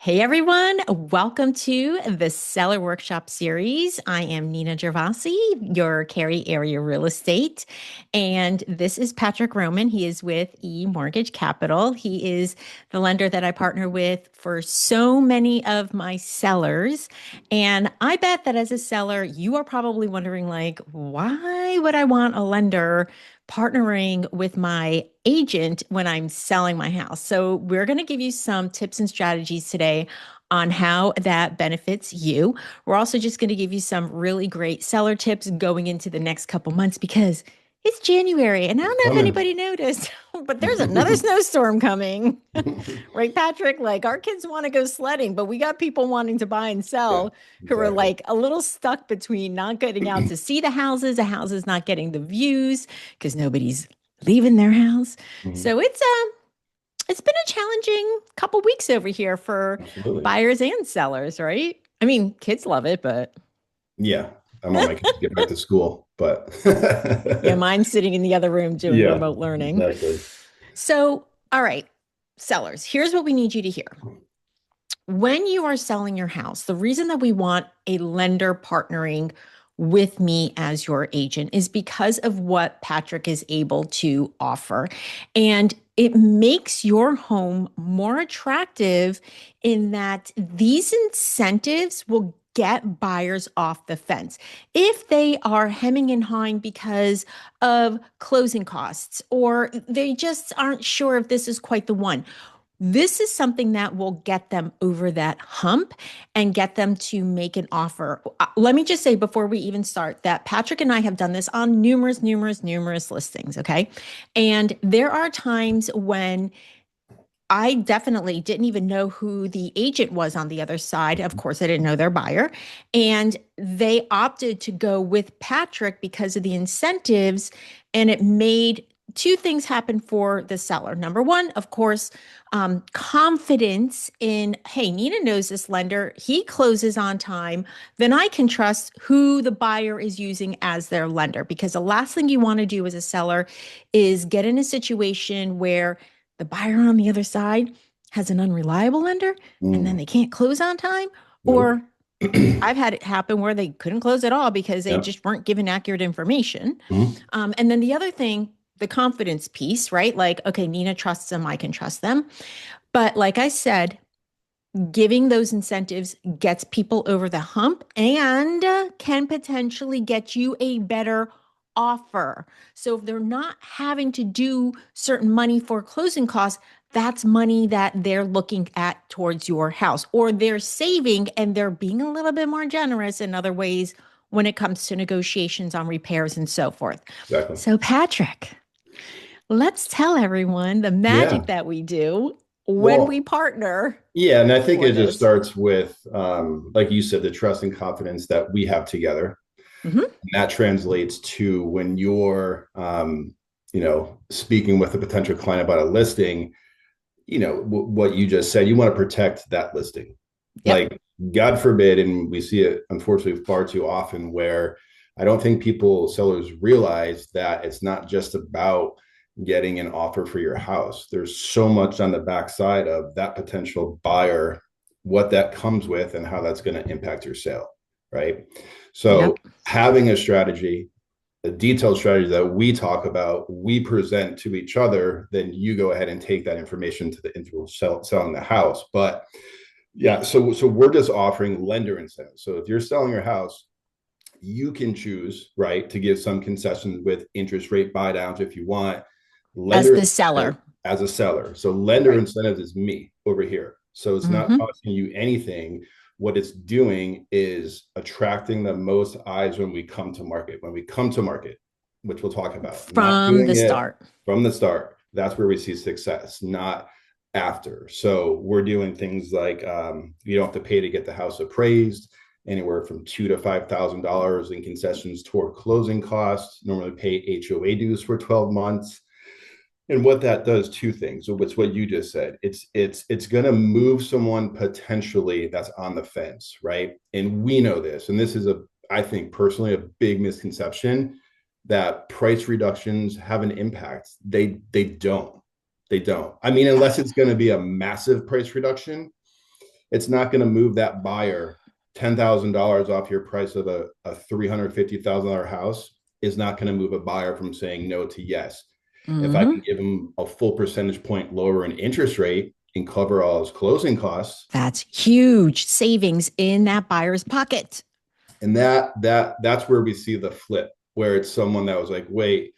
Hey everyone, welcome to the Seller Workshop series. I am Nina Gervase, your Cary Area Real Estate, and this is Patrick Roman. He is with eMortgage Capital. He is the lender that I partner with for so many of my sellers. And I bet that as a seller, you are probably wondering like, why would I want a lender partnering with my agent when I'm selling my house? So, we're going to give you some tips and strategies today on how that benefits you. We're also just going to give you some really great seller tips going into the next couple months because it's January and I It's don't know if coming. anybody noticed, but there's another snowstorm coming. Right, Patrick? Like our kids want to go sledding, but we got people wanting to buy and Yeah, sell who are exactly. like a little stuck between not getting out to see the houses not getting the views because nobody's leaving their house. Mhm. So it's been a challenging couple weeks over here for Absolutely. buyers and sellers, right? I mean, kids love it, but Yeah, I want my kids to get back to school, but yeah, mine's sitting in the other room doing yeah, remote learning. exactly. So, all right, sellers, here's what we need you to hear. When you are selling your house, the reason that we want a lender partnering with me as your agent is because of what Patrick is able to offer. And it makes your home more attractive in that these incentives will get buyers off the fence. If they are hemming and hawing because of closing costs or they just aren't sure if this is quite the one, this is something that will get them over that hump and get them to make an offer. Let me just say before we even start that Patrick and I have done this on numerous listings. Okay. And there are times when I definitely didn't even know who the agent was on the other side. Of course, I didn't know their buyer. And they opted to go with Patrick because of the incentives. And it made two things happen for the seller. Number one, of course, confidence in, hey, Nina knows this lender. He closes on time. Then I can trust who the buyer is using as their lender. Because the last thing you want to do as a seller is get in a situation where the buyer on the other side has an unreliable lender and then Mm, they can't close on time. nope. Or I've had it happen where they couldn't close at all because they Yep. just weren't given accurate information. Mhm. And then the other thing, the confidence piece, right? Like, okay, Nina trusts them, I can trust them. But like I said, giving those incentives gets people over the hump and can potentially get you a better offer. So if they're not having to do certain money for closing costs, that's money that they're looking at towards your house, or they're saving and they're being a little bit more generous in other ways when it comes to negotiations on repairs and so forth. Exactly. So, Patrick, let's tell everyone the Yeah. magic that we do when we Well, partner yeah, and I think for it just this. starts with, like you said, the trust and confidence that we have together. Mhm. And that translates to when you're, speaking with a potential client about a listing, what you just said, you want to protect that listing. Yep. Like, God forbid, and we see it unfortunately far too often, where I don't think sellers realize that it's not just about getting an offer for your house. There's so much on the backside of that potential buyer, what that comes with and how that's going to impact your sale, right? So Yep. having a strategy, a detailed strategy that we talk about, we present to each other, then you go ahead and take that information to the individual selling the house. But yeah, so we're just offering lender incentives. So if you're selling your house, you can choose, right, to give some concessions with interest rate buy downs if you want. As Lender the incentive seller. as a seller. So lender Right. incentives is me over here. So it's not Hmm. costing you anything. What it's doing is attracting the most eyes when we come to market. When we come to market, which we'll talk about, not From doing the it start. from the start. That's where we see success, not after. So we're doing things like you don't have to pay to get the house appraised, anywhere from $2,000 to $5,000 in concessions toward closing costs. Normally pay HOA dues for 12 months. And what that does, two things. So it's what you just said. It's going to move someone potentially that's on the fence, right? And we know this. And this is I think personally a big misconception that price reductions have an impact. They don't. They don't. I mean, unless it's going to be a massive price reduction, It's not going to move that buyer $10,000 off your price of a $350,000 house is not going to move a buyer from saying no to yes. If I can Mhm. give him a full percentage point lower in interest rate and cover all his closing costs, That's huge savings in that buyer's pocket. and that's where we see the flip, where it's someone that was like, wait,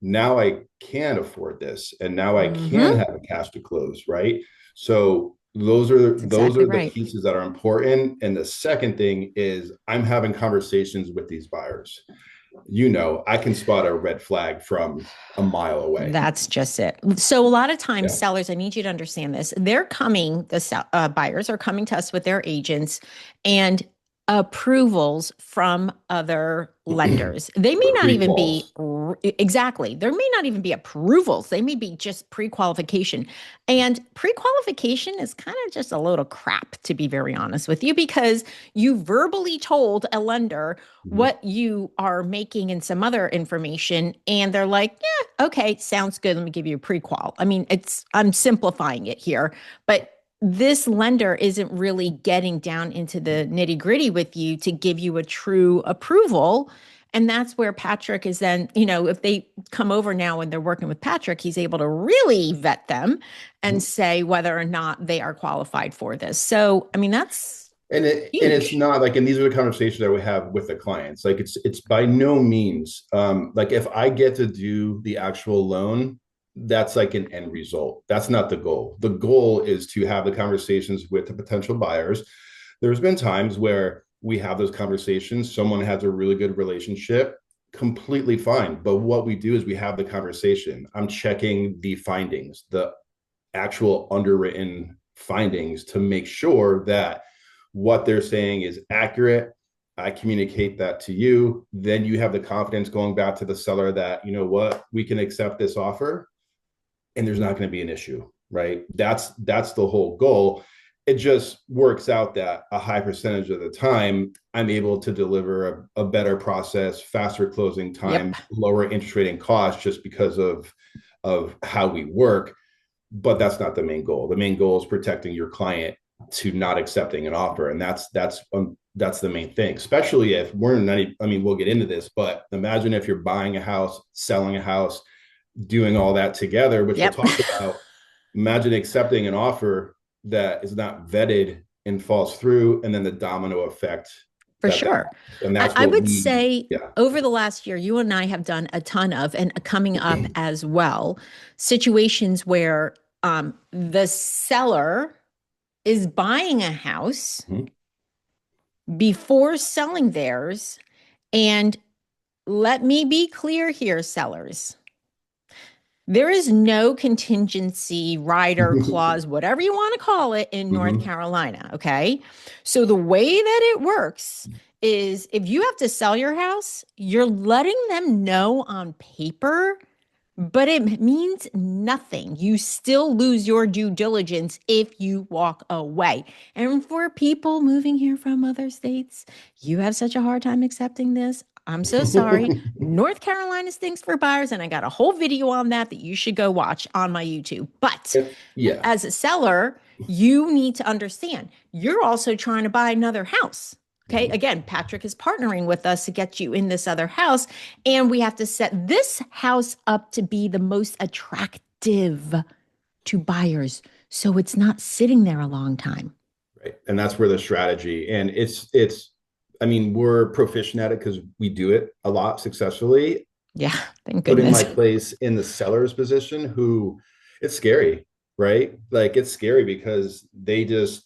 now I can afford this, and now I can Mhm. have a cash to close, right? So That's those exactly are the right. pieces that are important. And the second thing is I'm having conversations with these buyers. I can spot a red flag from a mile away. That's just it. So a lot of times Yeah. sellers, I need you to understand this. They're coming, buyers are coming to us with their agents and approvals from other lenders. They The may not even be pre-quals. exactly. There may not even be approvals. They may be just pre-qualification. And pre-qualification is kind of just a load of crap, to be very honest with you, because you verbally told a lender Mhm. what you are making and some other information, and they're like, yeah, okay, sounds good. Let me give you a prequal. I mean, I'm simplifying it here, but this lender isn't really getting down into the nitty gritty with you to give you a true approval. And that's where Patrick is then, if they come over now and they're working with Patrick, he's able to really vet them and say whether or not they are qualified for this. So, I mean, that's And it's huge. not like, and these are the conversations that we have with the clients. Like it's by no means like if I get to do the actual loan, that's like an end result. That's not the goal. The goal is to have the conversations with the potential buyers. There's been times where we have those conversations, someone has a really good relationship, completely fine. But what we do is we have the conversation. I'm checking the findings, the actual underwritten findings, to make sure that what they're saying is accurate. I communicate that to you. Then you have the confidence going back to the seller that, you know what, we can accept this offer and there's not going to be an issue, right? That's the whole goal. It just works out that a high percentage of the time I'm able to deliver a better process, faster closing Yep, times, lower interest rate and costs, just because of how we work. But that's not the main goal. The main goal is protecting your client to not accepting an offer, and that's the main thing. Especially if we're not. I mean, we'll get into this, but imagine if you're buying a house, selling a house, doing all that together, which we'll yep. talk about. Imagine accepting an offer that is not vetted and falls through, and then the domino effect For that sure. has. And I, that's I what would we, say yeah. over the last year, you and I have done a ton of, and coming up as well, situations where the seller is buying a house Mhm. before selling theirs. And let me be clear here, sellers. There is no contingency rider clause, whatever you want to call it, in North Mhm. Carolina. Okay. So the way that it works is if you have to sell your house, you're letting them know on paper, but it means nothing. You still lose your due diligence if you walk away. And for people moving here from other states, you have such a hard time accepting this. I'm so sorry. North Carolina stinks for buyers, and I got a whole video on that that you should go watch on my YouTube. But Yeah. as a seller, you need to understand you're also trying to buy another house. Okay. Mhm. Again, Patrick is partnering with us to get you in this other house. And we have to set this house up to be the most attractive to buyers. So it's not sitting there a long time. Right. And that's where the strategy, and it's I mean, we're proficient at it because we do it a lot successfully. Yeah. Thank Putting my goodness. place in the seller's position, who, it's scary, right? Like it's scary because there's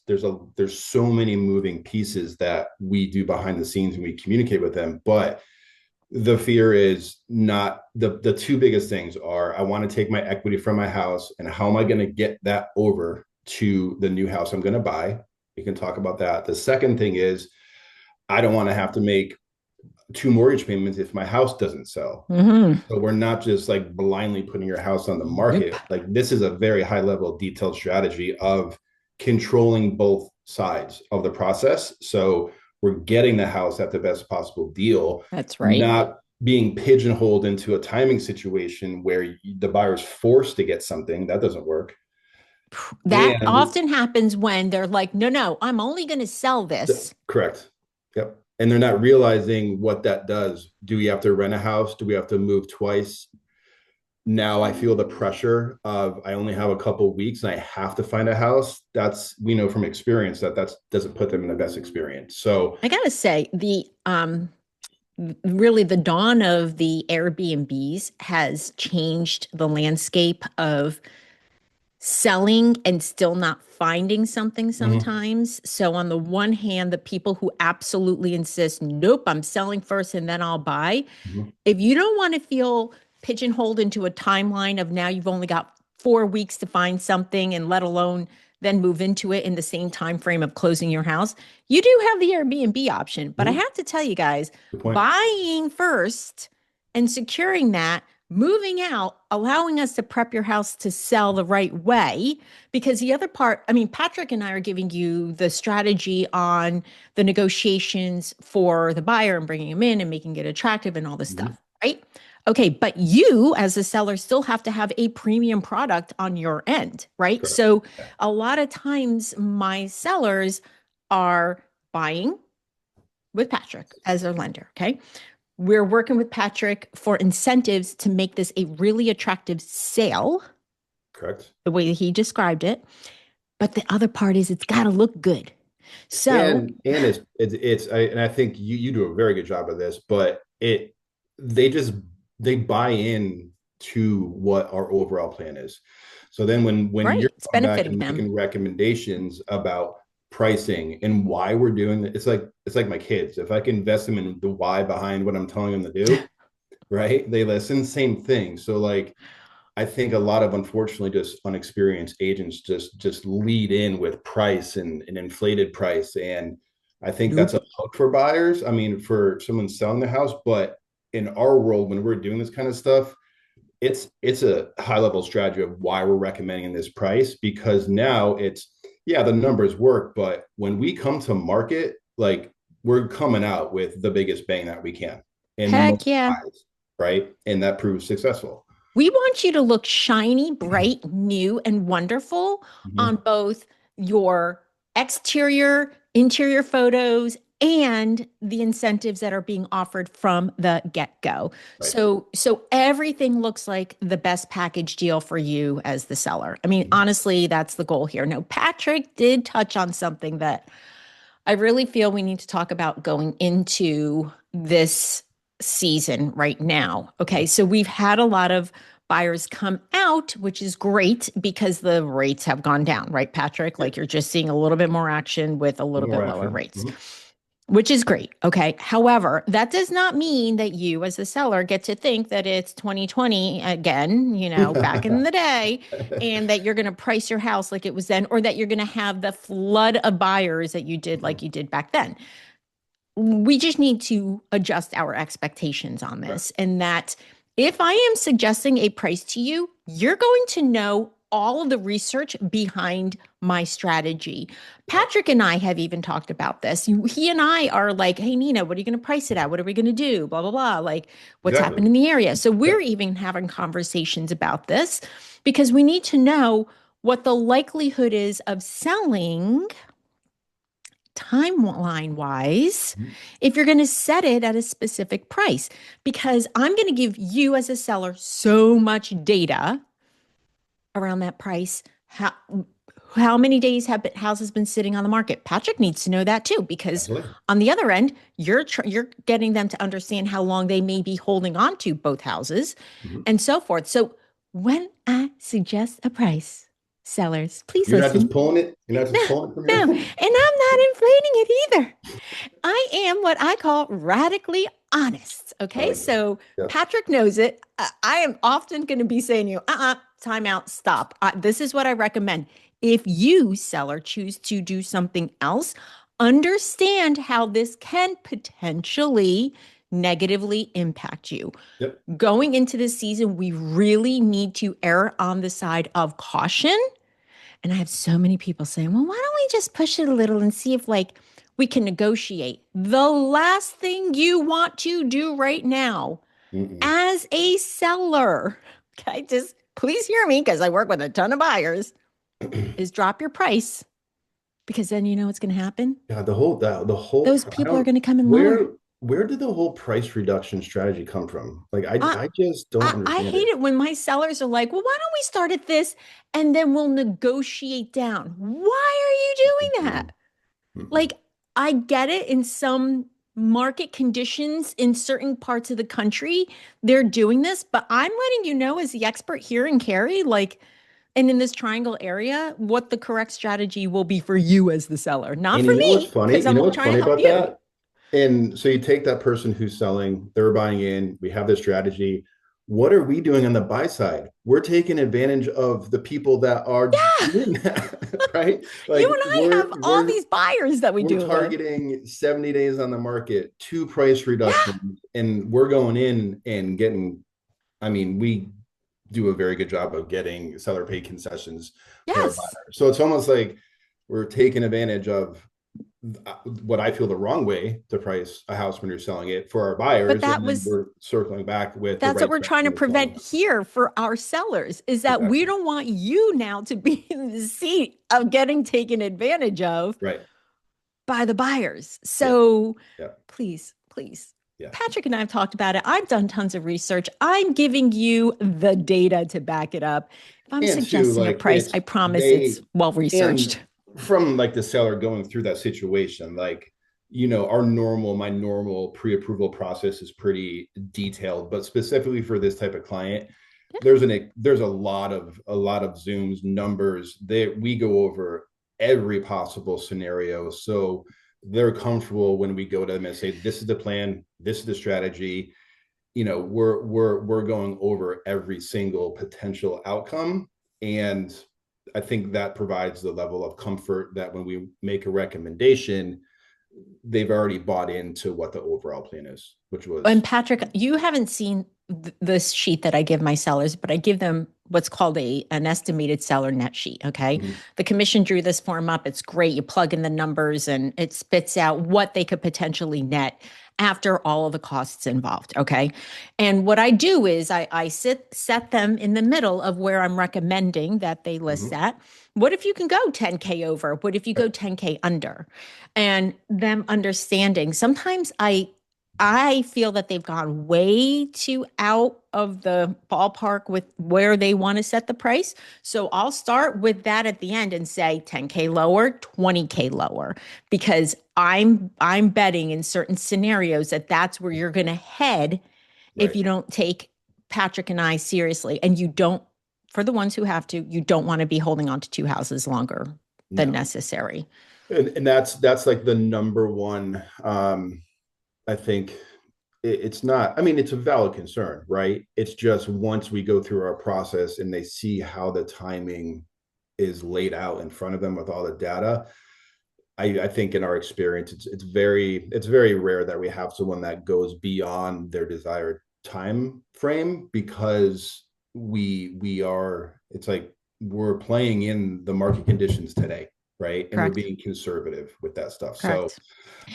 so many moving pieces that we do behind the scenes and we communicate with them. But the fear is not the two biggest things are, I want to take my equity from my house, and how am I going to get that over to the new house I'm going to buy? We can talk about that. The second thing is, I don't want to have to make two mortgage payments if my house doesn't sell. Mm-hmm. So we're not just like blindly putting your house on the Nope. market. Like this is a very high level detailed strategy of controlling both sides of the process. So we're getting the house at the best possible deal, That's right. not being pigeonholed into a timing situation where the buyer's forced to get something that doesn't work. That And often happens when they're like, no, no, I'm only going to sell this. correct. Yep. And they're not realizing what that does. Do we have to rent a house? Do we have to move twice? Now I feel the pressure of I only have a couple of weeks and I have to find a house. That's, we know from experience that that doesn't put them in the best experience. So I gotta say, the really the dawn of the Airbnbs has changed the landscape of selling and still not finding something mhm, sometimes. So on the one hand, the people who absolutely insist, nope, I'm selling first and then I'll buy. mhm, If you don't want to feel pigeonholed into a timeline of now you've only got 4 weeks to find something and let alone then move into it in the same time frame of closing your house, you do have the Airbnb option. But I mhm. have to tell you guys, Good point. buying first and securing that, moving out, allowing us to prep your house to sell the right way. Because the other part, I mean, Patrick and I are giving you the strategy on the negotiations for the buyer and bringing him in and making it attractive and all this Mhm. stuff, right? Okay, but you as a seller still have to have a premium product on your end, right? Correct. So Yeah. a lot of times my sellers are buying with Patrick as their lender, okay? We're working with Patrick for incentives to make this a really attractive sale, Correct. the way that he described it. But the other part is it's got to look good. So, And and I think you do a very good job of this, but they just they buy in to what our overall plan is. So then when right, you're it's coming back benefiting and them. making recommendations about pricing and why we're doing it, it's like my kids. If I can invest them in the why behind what I'm telling them to do, right? They listen. Same thing. So like I think a lot of unfortunately just unexperienced agents just lead in with price and an inflated price. And I think that's a Nope. hook for buyers. I mean, for someone selling the house, but in our world, when we're doing this kind of stuff, it's a high level strategy of why we're recommending this price because now it's yeah, the numbers work, but when we come to market, like we're coming out with the biggest bang that we can and the Heck most yeah. eyes, right? And that proves successful. We want you to look shiny, bright, new, and wonderful on Mhm. both your exterior, interior photos, and the incentives that are being offered from the get-go. Right. So everything looks like the best package deal for you as the seller. I mean, Mhm. honestly, that's the goal here. Now, Patrick did touch on something that I really feel we need to talk about going into this season right now. Okay, so we've had a lot of buyers come out, which is great because the rates have gone down, right, Patrick? Yeah. Like you're just seeing a little bit more action with a little More bit lower action. rates, Mhm. which is great. Okay. However, that does not mean that you as a seller get to think that it's 2020 again, back in the day, and that you're going to price your house like it was then, or that you're going to have the flood of buyers that you did like you did back then. We just need to adjust our expectations on Correct. this. And that if I am suggesting a price to you, you're going to know all of the research behind my strategy. Right. Patrick and I have even talked about this. He and I are like, hey, Nina, what are you going to price it at? What are we going to do? Blah, blah, blah. Like, what's happened Exactly. in the area. So we're Yep. even having conversations about this because we need to know what the likelihood is of selling timeline wise Mhm. if you're going to set it at a specific price because I'm going to give you as a seller so much data around that price. How many days have houses been sitting on the market? Patrick needs to know that too because Absolutely. on the other end you're getting them to understand how long they may be holding on to both houses Mhm. and so forth. So when I suggest a price, sellers, please You're not just listen. pulling it. You're not No, just pulling it from no, and your. I'm not inflating it either. I am what I call radically honest. I Okay. like that. So Yep. Patrick knows it. I am often going to be saying to you, time out, stop. This is what I recommend. If you, seller, choose to do something else, understand how this can potentially negatively impact you. Yep. Going into this season, we really need to err on the side of caution and I have so many people saying, well, why don't we just push it a little and see if like we can negotiate? The last thing you want to do right now Mm-mm. as a seller, okay, just please hear me because I work with a ton of buyers. is drop your price, because then you know what's going to happen. Yeah, the whole Those I people are don't going to come in lower. where did the whole price reduction strategy come from? Like I, I just don't I understand hate it. it when my sellers are like, well, why don't we start at this and then we'll negotiate down? Why are you doing Mm-mm, that? mm-mm. Like, I get it in some market conditions in certain parts of the country, they're doing this, but I'm letting you know, as the expert here in Cary, like, and in this triangle area, what the correct strategy will be for you as the seller, not And for you know what's me, funny? because You know I'm what's trying to funny help about you. that? And so you take that person who's selling, they're buying in, we have this strategy. What are we doing on the buy side? We're taking advantage of the people that are Yeah, doing that, right? you Like and I have all these buyers that we we're do it with. targeting 70 days on the market, two price Yeah, reductions, and we're going in and getting, I mean, we do a very good job of getting seller pay concessions for our yes. buyers. So it's almost like we're taking advantage of what I feel the wrong way to price a house when you're selling it for our But buyers, and that then was we're circling back with the that's what right we're trying strategy to to sell prevent them. here for our sellers, is that we Exactly. don't want you now to be in the seat of getting taken advantage of Right. by the buyers. Yeah. So Yeah. please, please. Yeah. Patrick and I have talked about it. I've done tons of research. I'm giving you the data to back it up. If I'm And two, suggesting a like price, I promise it's well and researched. from like the seller going through that situation, like, my normal pre-approval process is pretty detailed, but specifically for this type of client, there's a lot of zooms, numbers that we go over every possible scenario. So they're comfortable when we go to them and say, this is the plan, this is the strategy. We're going over every single potential outcome, and I think that provides the level of comfort that when we make a recommendation, they've already bought into what the overall plan is, which And was. Patrick, you haven't seen this sheet that I give my sellers, but I give them what's called an estimated seller net sheet. Okay. Mhm. The commission drew this form up. It's great. You plug in the numbers and it spits out what they could potentially net after all of the costs involved. Okay. And what I do is I set them in the middle of where I'm recommending that they list Mhm. at. What if you can go 10K over? What if you go Right. 10K under? And them understanding. Sometimes I feel that they've gone way too out of the ballpark with where they want to set the price. So I'll start with that at the end and say 10K lower, 20K lower, because I'm betting in certain scenarios that that's where you're going to head if Right. you don't take Patrick and I seriously, and you don't, for the ones who have to, you don't want to be holding on to two houses longer than No. necessary. And that's like the number one. I think it's not, I mean, it's a valid concern, right? It's just once we go through our process and they see how the timing is laid out in front of them with all the data, I think in our experience, it's very rare that we have someone that goes beyond their desired time frame, because we are, it's like we're playing in the market conditions today, right? And we're Correct. being conservative with that stuff. So Correct.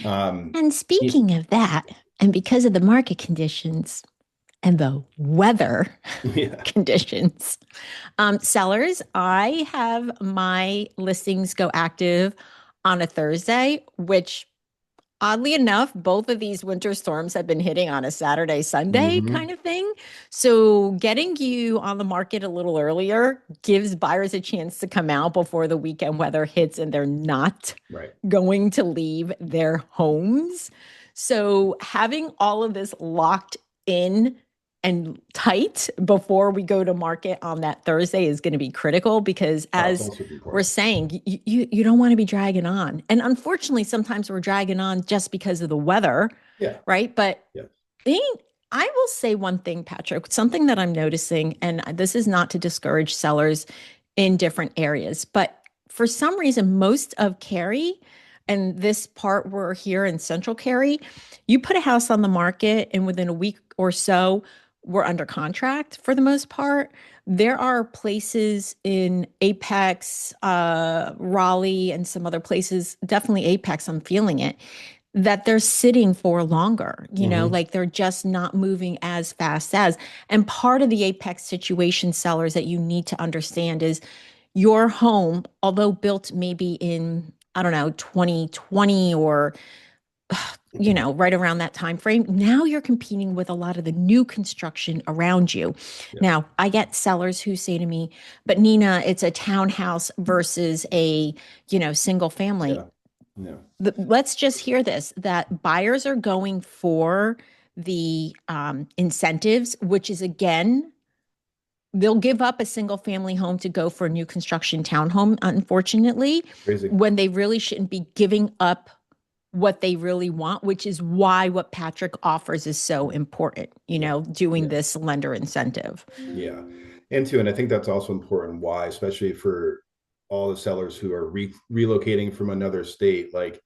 um And speaking of that, and because of the market conditions and the weather yeah. conditions, sellers, I have my listings go active on a Thursday, which oddly enough, both of these winter storms have been hitting on a Saturday, Sunday Hmm. kind of thing. So getting you on the market a little earlier gives buyers a chance to come out before the weekend weather hits and they're not Right. going to leave their homes. So having all of this locked in and tight before we go to market on that Thursday is going to be critical, because Oh, it's as also we're important. saying, you don't want to be dragging on. And unfortunately, sometimes we're dragging on just because of the weather, Yeah. right? But Yeah. being, I will say one thing, Patrick, something that I'm noticing, and this is not to discourage sellers in different areas, but for some reason, most of Cary and this part we're here in Central Cary, you put a house on the market and within a week or so, we're under contract for the most part. There are places in Apex, Raleigh, and some other places, definitely Apex, I'm feeling it, that they're sitting for longer, Hmm. like they're just not moving as fast as. And part of the Apex situation, sellers, that you need to understand is your home, although built maybe in, I don't know, 2020 or right around that time frame, now you're competing with a lot of the new construction around you. Yeah. Now, I get sellers who say to me, "But Nina, it's a townhouse versus a, single family." Yeah. Yeah. Let's just hear this, that buyers are going for the incentives, which is, again, they'll give up a single family home to go for a new construction townhome, unfortunately, Crazy. when they really shouldn't be giving up what they really want, which is why what Patrick offers is so important, Yeah. doing Yeah. this lender incentive. Yeah. And I think that's also important why, especially for all the sellers who are relocating from another state, like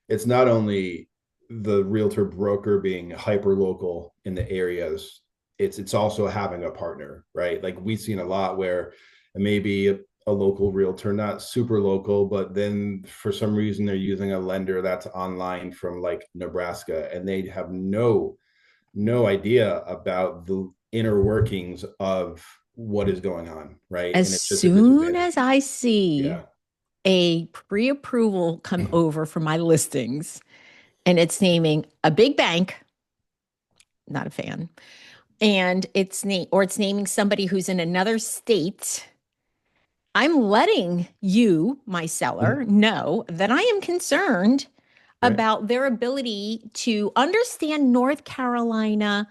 it's not only the realtor broker being hyper local in the areas, it's also having a partner, right? Like we've seen a lot where maybe a local realtor, not super local, but then for some reason they're using a lender that's online from like Nebraska, and they have no idea about the inner workings of what is going on, right? As And it's just a soon disadvantage. as I see Yeah. a pre-approval come over for my listings and it's naming a big bank, not a fan, and it's naming somebody who's in another state, I'm letting you, my seller, know that I am concerned Right. about their ability to understand North Carolina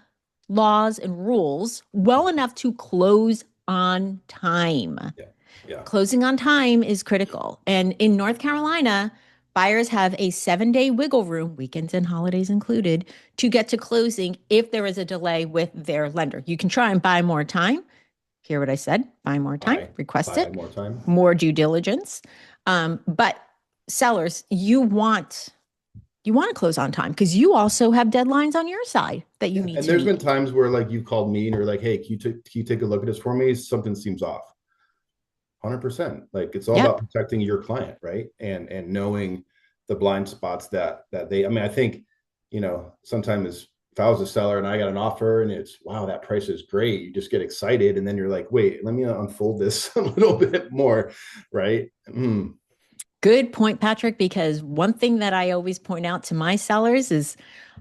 laws and rules well enough to close on time. Yeah. Yeah. Closing on time is critical. And in North Carolina, buyers have a 7-day wiggle room, weekends and holidays included, to get to closing if there is a delay with their lender. You can try and buy more time. Hear what I said? Buy more time, request Buy it, more time. more due diligence. But sellers, you want to close on time because you also have deadlines on your side that you Yeah. need And to there's been meet. times where like you called me and you're like, hey, can you take a look at this for me? Something seems off. 100%. Like it's all about Yep. protecting your client, right? And knowing the blind spots that they, I mean, I think, sometimes if I was a seller and I got an offer and it's, wow, that price is great, you just get excited. And then you're like, wait, let me unfold this a little bit more, right? Good point, Patrick, because one thing that I always point out to my sellers is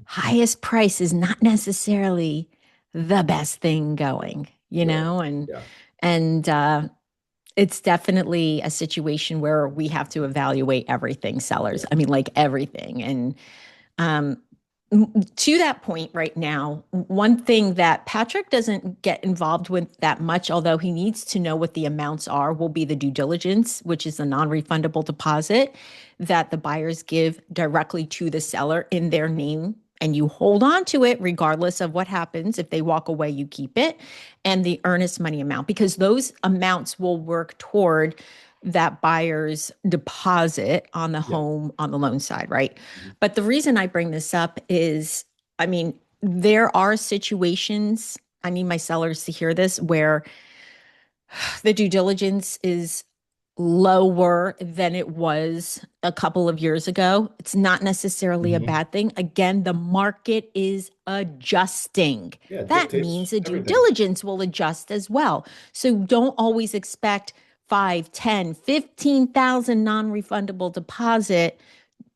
highest price is not necessarily the best thing going, Right. and Yeah. and it's definitely a situation where we have to evaluate everything, sellers. Yeah. I mean, like everything. And um, to that point right now, one thing that Patrick doesn't get involved with that much, although he needs to know what the amounts are, will be the due diligence, which is the non-refundable deposit that the buyers give directly to the seller in their name. And you hold on to it regardless of what happens. If they walk away, you keep it. And the earnest money amount, because those amounts will work toward that buyer's deposit on the Yeah. home on the loan side, right? Mhm. But the reason I bring this up is, I mean, there are situations, I need my sellers to hear this, where the due diligence is lower than it was a couple of years ago. It's not necessarily a Mhm. bad thing. Again, the market is adjusting. Yeah. That means Dictates the due everything. diligence will adjust as well. So don't always expect 5, 10, 15,000 non-refundable deposit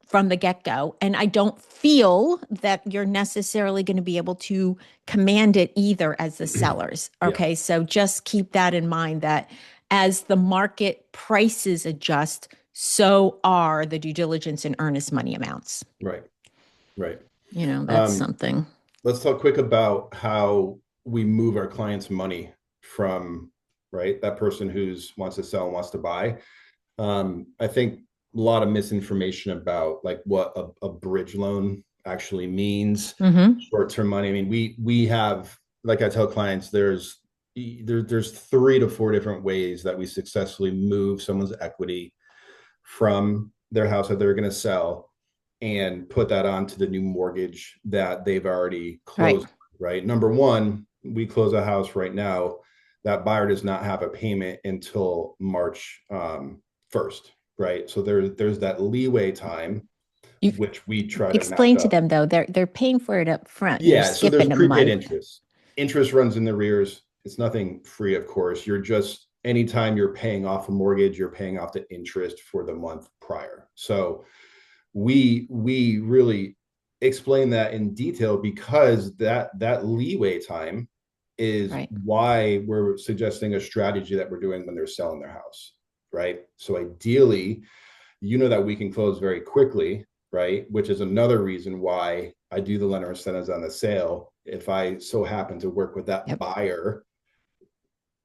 from the get-go. And I don't feel that you're necessarily going to be able to command it either as the sellers. Yeah. Okay. So just keep that in mind, that as the market prices adjust, so are the due diligence and earnest money amounts. Right. Right. That's Um, something. let's talk quick about how we move our clients' money from, right, that person who's wants to sell and wants to buy. I think a lot of misinformation about like what a bridge loan actually means, Mm-hmm. short-term money. I mean, we have, like I tell clients, there's 3 to 4 different ways that we successfully move someone's equity from their house that they're going to sell and put that onto the new mortgage that they've already Right. closed. Right. Number one, we close a house right now. That buyer does not have a payment until March 1st. Right. So there's that leeway time, You which we try to match explain to up. them though, they're paying for it up front. You're Yeah. So there's skipping a prepaid month. interest. Interest runs in the rears. It's nothing free, of course. You're just anytime you're paying off a mortgage, you're paying off the interest for the month prior. So we really explain that in detail, because that leeway time is Right. why we're suggesting a strategy that we're doing when they're selling their house, right? So ideally, that we can close very quickly, right? Which is another reason why I do the lender incentives on the sale. If I so happen to work with that Yep. buyer,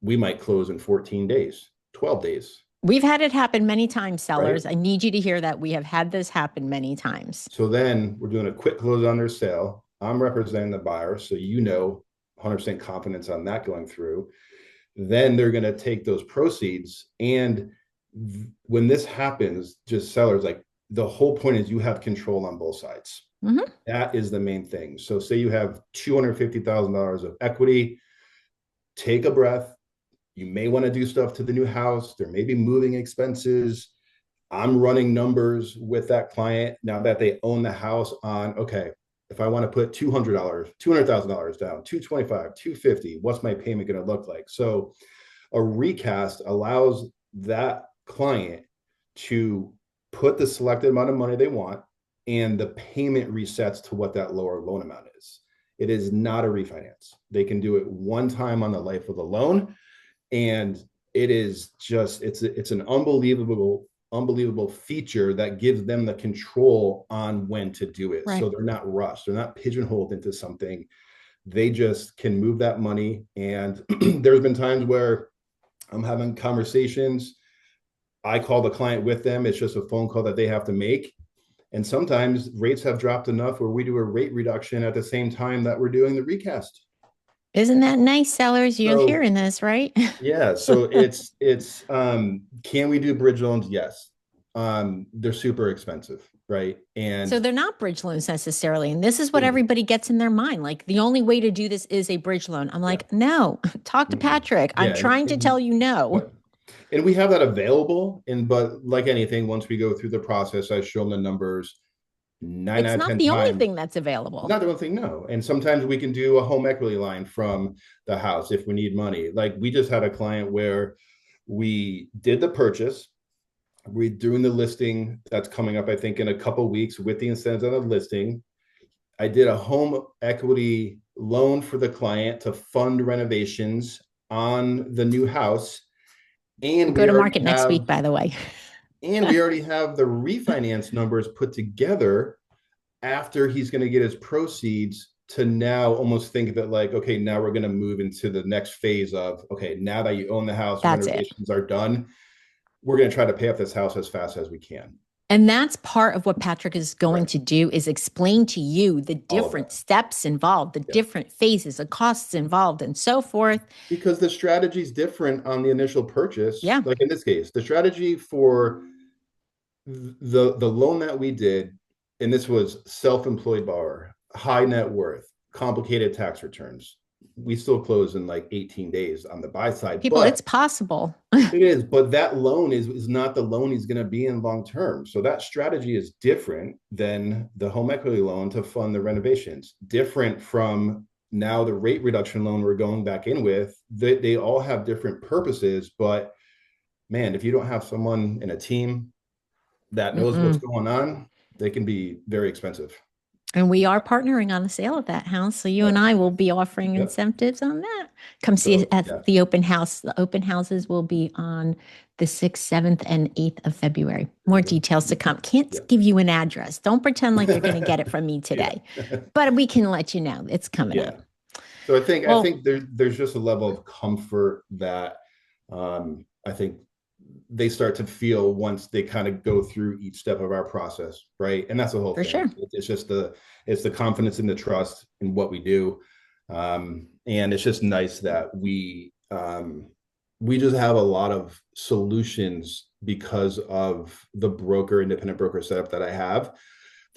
we might close in 14 days, 12 days, We've had it happen many times, right? sellers. I need you to hear that we have had this happen many times. So then we're doing a quick close on their sale. I'm representing the buyer, so 100% confidence on that going through. Then they're going to take those proceeds. And when this happens, just sellers, like, the whole point is you have control on both sides. Mm-hmm. That is the main thing. So say you have $250,000 of equity, take a breath. You may want to do stuff to the new house. There may be moving expenses. I'm running numbers with that client now that they own the house on, okay, if I want to put $200, $200,000 down, 225, 250, what's my payment going to look like? So a recast allows that client to put the selected amount of money they want, and the payment resets to what that lower loan amount is. It is not a refinance. They can do it one time on the life of the loan, and it is just it's an unbelievable feature that gives them the control on when to do it. Right. So they're not rushed, they're not pigeonholed into something. They just can move that money. And there's been times where I'm having conversations, I call the client with them, it's just a phone call that they have to make. And sometimes rates have dropped enough where we do a rate reduction at the same time that we're doing the recast. Isn't that nice, sellers? You're So hearing this, right? yeah, so it's can we do bridge loans? Yes. They're super expensive, right? So And they're not bridge loans necessarily. And this is what mm, everybody gets in their mind. Like the only way to do this is a bridge loan. I'm yeah, like, no, talk to mm-mm. Patrick. I'm Yeah, trying to tell you no. yep. And we have that available. And but like anything, once we go through the process, I show them the numbers. Nine It's out of not ten the only times, thing that's it's available. not the one thing, no. And sometimes we can do a home equity line from the house if we need money. Like we just had a client where we did the purchase, we're doing the listing that's coming up, I think, in a couple of weeks with the incentives on the listing. I did a home equity loan for the client to fund renovations on the new house. And Go we to already market next week, have by the way. the refinance numbers put together after he's going to get his proceeds, to now almost think of it like, okay, now we're going to move into the next phase of, okay, now that you own the house, That's it. renovations are done, we're going to try to pay off this house as fast as we can. And that's part of what Patrick is going Right. to do is explain to you the All of that. different steps involved, the Yeah. different phases, the costs involved, and so forth. Because the strategy is different on the initial purchase. Yeah. Like in this case, the strategy for the loan that we did, and this was self-employed borrower, high net worth, complicated tax returns. We still close in like 18 days on the buy side, People, but it's possible. it is, but that loan is not the loan he's going to be in long term. So that strategy is different than the home equity loan to fund the renovations. Different from now the rate reduction loan we're going back in with. They all have different purposes, but man, if you don't have someone in a team that knows what's Mm-mm. going on, they can be very expensive. And we are partnering on the sale of that house. So you and Yeah. I will be offering Yep. incentives on that. Come see us So at yeah. the open house. The open houses will be on the 6th, 7th, and 8th of February. More details to come. Can't Yeah. give you an address. Don't pretend like you're going to get it from me Yeah. today, but we can let you know it's coming Yeah. up. So I think Well, there's just a level of comfort that I think they start to feel once they kind of go through each step of our process, right? And that's the whole for thing. sure. It's just it's the confidence and the trust in what we do, and it's just nice that we just have a lot of solutions because of the independent broker setup that I have.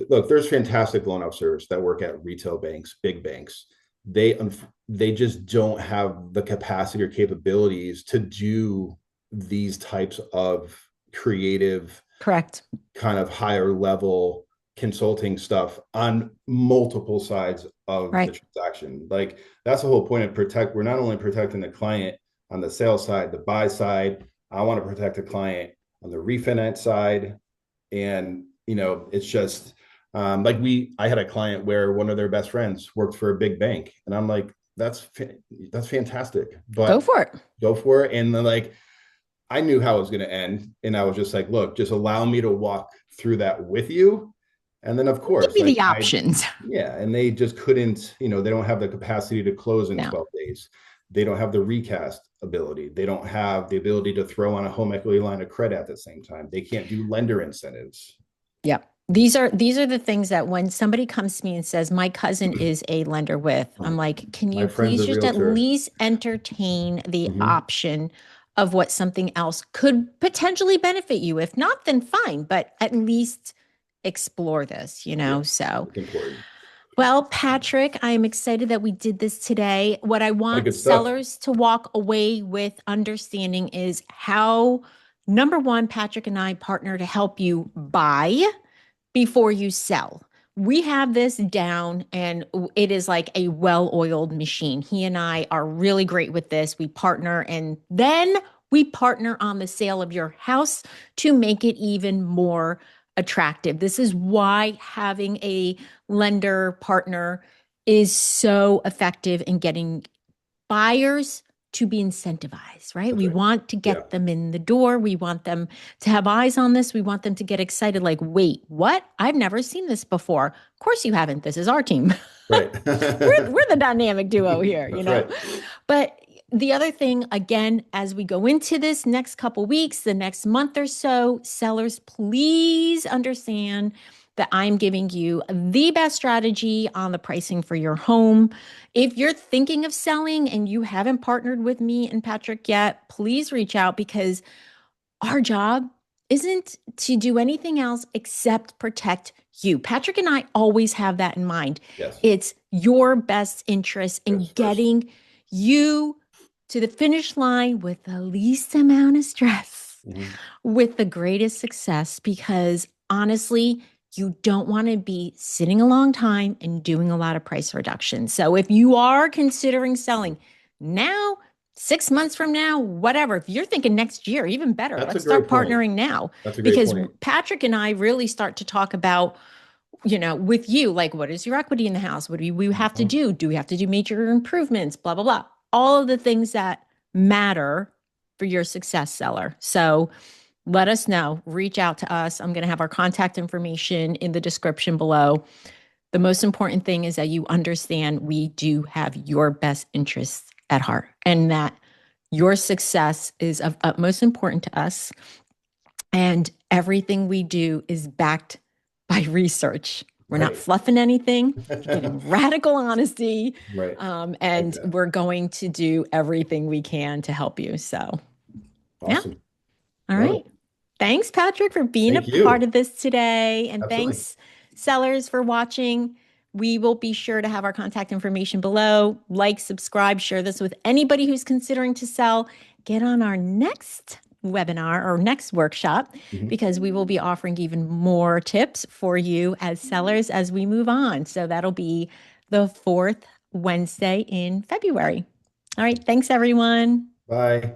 Look, there's fantastic loan officers that work at retail banks, big banks. They just don't have the capacity or capabilities to do these types of creative, Correct. kind of higher level consulting stuff on multiple sides of the Right. transaction. Like that's the whole point of protect. We're not only protecting the client on the sales side, the buy side. I want to protect the client on the refinance side. And, it's just I had a client where one of their best friends worked for a big bank. And I'm like, that's fantastic, Go but for it. go for it. And then I knew how it was going to end. And I was just like, look, just allow me to walk through that with you. And then, of Give course, me the options. yeah. And they just couldn't, they don't have the capacity to close in No. 12 days. They don't have the recast ability. They don't have the ability to throw on a home equity line of credit at the same time. They can't do lender incentives. Yep. These are the things that when somebody comes to me and says, my cousin is a lender with, I'm like, can My you friend's please a just at realtor. least entertain the Mhm. option of what something else could potentially benefit you? If not, then fine, but at least explore this, Yeah, So, it's important. well, Patrick, I am excited that we did this today. What I A lot of want good stuff. sellers to walk away with understanding is how, number one, Patrick and I partner to help you buy before you sell. We have this down and it is like a well-oiled machine. He and I are really great with this. We partner and then we partner on the sale of your house to make it even more attractive. This is why having a lender partner is so effective in getting buyers to be incentivized, right? That's We right. want to Yeah. get them in the door. We want them to have eyes on this. We want them to get excited like, wait, what? I've never seen this before. Of course you haven't. This is our team. Right. We're the dynamic duo here, That's right. But the other thing, again, as we go into this next couple weeks, the next month or so, sellers, please understand that I'm giving you the best strategy on the pricing for your home. If you're thinking of selling and you haven't partnered with me and Patrick yet, please reach out because our job isn't to do anything else except protect you. Patrick and I always have that in mind. Yes. It's your best interest in Yes. First. getting you to the finish line with the least amount of stress, Mhm. with the greatest success, because honestly, you don't want to be sitting a long time and doing a lot of price reduction. So if you are considering selling now, 6 months from now, whatever, if you're thinking next year, even better, That's a let's great start point. partnering now That's a great because point. Patrick and I really start to talk about, with you, like, what is your equity in the house? What do we have to Mhm. do? Do we have to do major improvements? Blah, blah, blah. All of the things that matter for your success, seller. So let us know. Reach out to us. I'm going to have our contact information in the description below. The most important thing is that you understand we do have your best interests at heart and that your success is of utmost importance to us. And everything we do is backed by research. We're not Right. fluffing anything, we're giving radical honesty, Right. Like and that. we're going to do everything we can to help you. So, yeah. Awesome. All Love it. right. Thanks, Patrick, for being a Thank part you. of this today. And Absolutely. thanks, sellers, for watching. We will be sure to have our contact information below. Like, subscribe, share this with anybody who's considering to sell. Get on our next webinar or next workshop Mhm. because we will be offering even more tips for you as sellers as we move on. So that'll be the fourth Wednesday in February. All right. Thanks, everyone. Bye.